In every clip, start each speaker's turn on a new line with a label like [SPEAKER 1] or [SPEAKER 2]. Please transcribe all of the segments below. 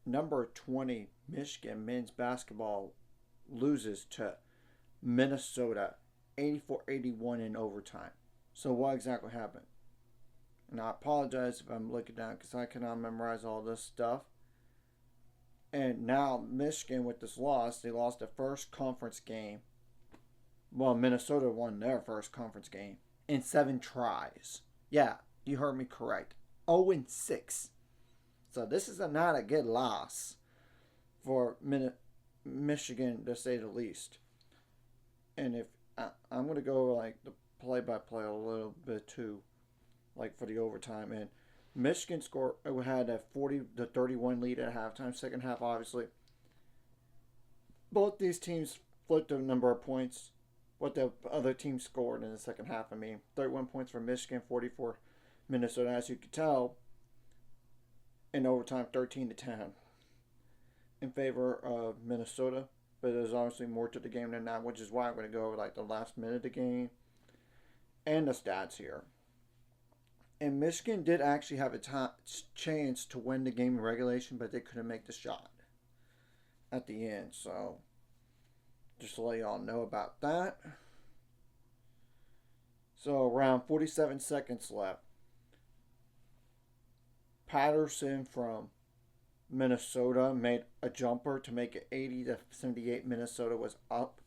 [SPEAKER 1] number 20 Michigan men's basketball loses to Minnesota 84-81 in overtime. So what exactly happened? And I apologize if I'm looking down because I cannot memorize all this stuff. And now Michigan, with this loss, they lost their first conference game. Well, Minnesota won their first conference game in 7 tries. Yeah, you heard me correct. 0-6. So this is not a good loss for Michigan, to say the least. And if I'm going to go like the play-by-play a little bit too, like for the overtime. And Michigan had a 40-31 lead at halftime. Second half, obviously, both these teams flipped the number of points what the other team scored in the second half. 31 points for Michigan, 44 Minnesota. As you could tell, in overtime, 13-10 in favor of Minnesota. But there's obviously more to the game than that, which is why I'm going to go over like the last minute of the game and the stats here. And Michigan did actually have a chance to win the game in regulation, but they couldn't make the shot at the end. So just to let y'all know about that. So around 47 seconds left. Patterson from Minnesota made a jumper to make it 80-78. Minnesota was up.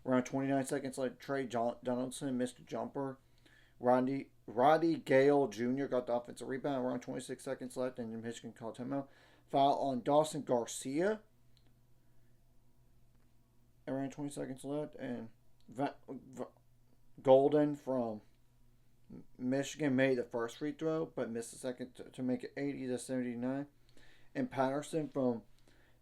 [SPEAKER 1] Around 29 seconds left, Trey Donaldson missed a jumper. Roddy Gale Jr. got the offensive rebound. Around 26 seconds left, and Michigan called timeout. Foul on Dawson Garcia. Around 20 seconds left, and Golden from Michigan made the first free throw, but missed the second to make it 80-79. And Patterson from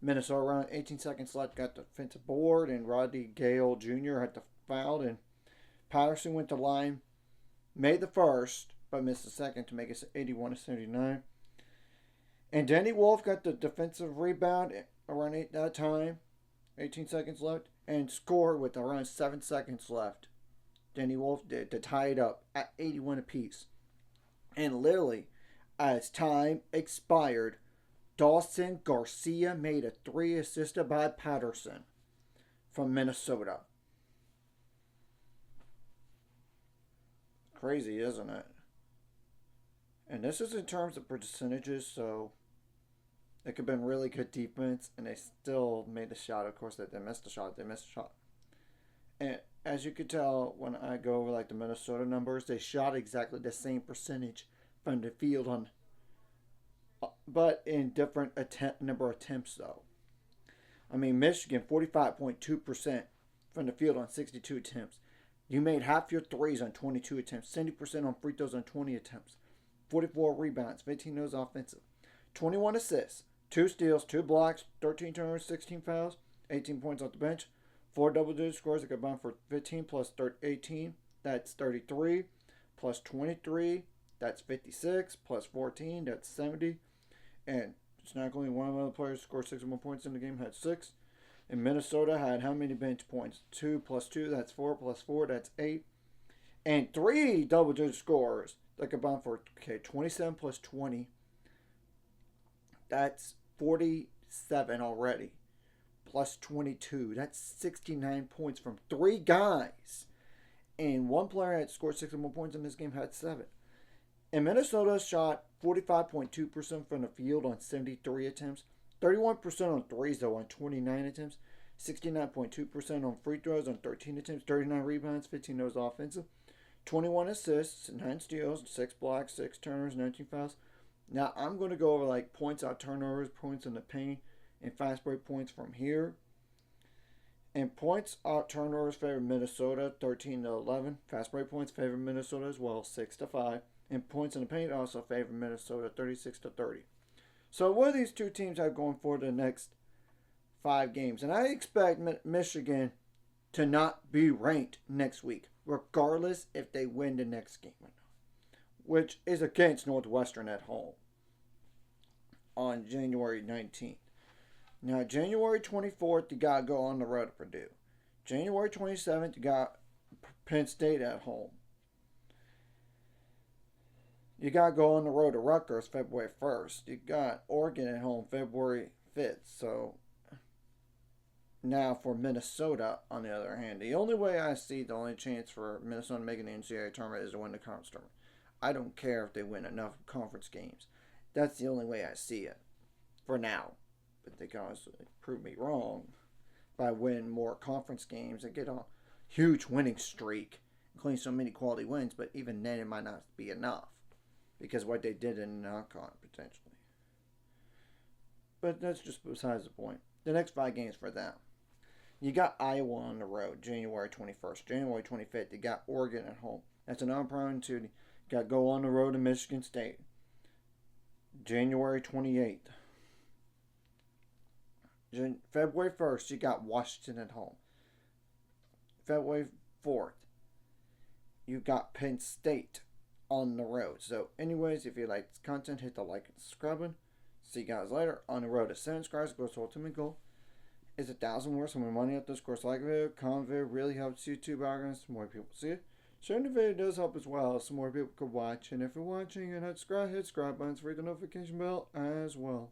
[SPEAKER 1] Minnesota, around 18 seconds left, got the defensive board, and Roddy Gale Jr. had the foul, and Patterson went to line, made the first, but missed the second to make it 81-79. And Danny Wolf got the defensive rebound around that time, 18 seconds left, and scored with around 7 seconds left. Danny Wolf did to tie it up at 81 apiece. And literally, as time expired, Dawson Garcia made a 3 assisted by Patterson from Minnesota. Crazy, isn't it? And this is in terms of percentages, so it could have been really good defense, and they still made the shot. Of course, they missed the shot. And as you could tell, when I go over like the Minnesota numbers, they shot exactly the same percentage from the field but in different number of attempts though. Michigan 45.2% from the field on 62 attempts. You made half your threes on 22 attempts, 70% on free throws on 20 attempts, 44 rebounds, 15 of those offensive, 21 assists, 2 steals, 2 blocks, 13 turnovers, 16 fouls, 18 points off the bench, 4 double-digit scores that combined for 15 plus 18, that's 33, plus 23, that's 56, plus 14, that's 70. And it's not only one of the players scored 61 points in the game, had 6. And Minnesota had how many bench points? 2 plus 2, that's 4, plus 4, that's 8. And 3 double-digit scores that combined for 27 plus 20, that's 47 already. Plus 22. That's 69 points from 3 guys. And one player that scored 61 points in this game had 7. And Minnesota shot 45.2% from the field on 73 attempts. 31% on threes, though, on 29 attempts. 69.2% on free throws on 13 attempts. 39 rebounds, 15 of those offensive. 21 assists, 9 steals, 6 blocks, 6 turnovers, 19 fouls. Now, I'm going to go over like points out turnovers, points in the paint, and fast break points from here. And points out turnovers favor Minnesota 13-11. Fast break points favor Minnesota as well, 6-5. And points in the paint also favor Minnesota 36-30. So what do these two teams have going for the next 5 games? And I expect Michigan to not be ranked next week, regardless if they win the next game or not, which is against Northwestern at home on January 19th. Now, January 24th, you got to go on the road to Purdue. January 27th, you got Penn State at home. You got to go on the road to Rutgers February 1st. You got Oregon at home February 5th. So now for Minnesota, on the other hand, the only way I see the only chance for Minnesota making the NCAA tournament is to win the conference tournament. I don't care if they win enough conference games. That's the only way I see it for now. But they can also prove me wrong by winning more conference games and get a huge winning streak, including so many quality wins. But even then, it might not be enough because what they did in non-con potentially. But that's just besides the point. The next 5 games for them. You got Iowa on the road, January 21st. January 25th, you got Oregon at home. That's an opportunity. You got to go on the road to Michigan State. January 28th. February 1st, you got Washington at home. February 4th, you got Penn State on the road. So, anyways, if you like this content, hit the like and subscribe button. See you guys later. On the road to 7 subscribers, goes to ultimate goal. Is 1,000 worth some money up this course. Like the video, comment video really helps YouTube algorithms. More people see it. Sharing the video does help as well, so more people could watch. And if you're watching and hit subscribe buttons, ring the notification bell as well.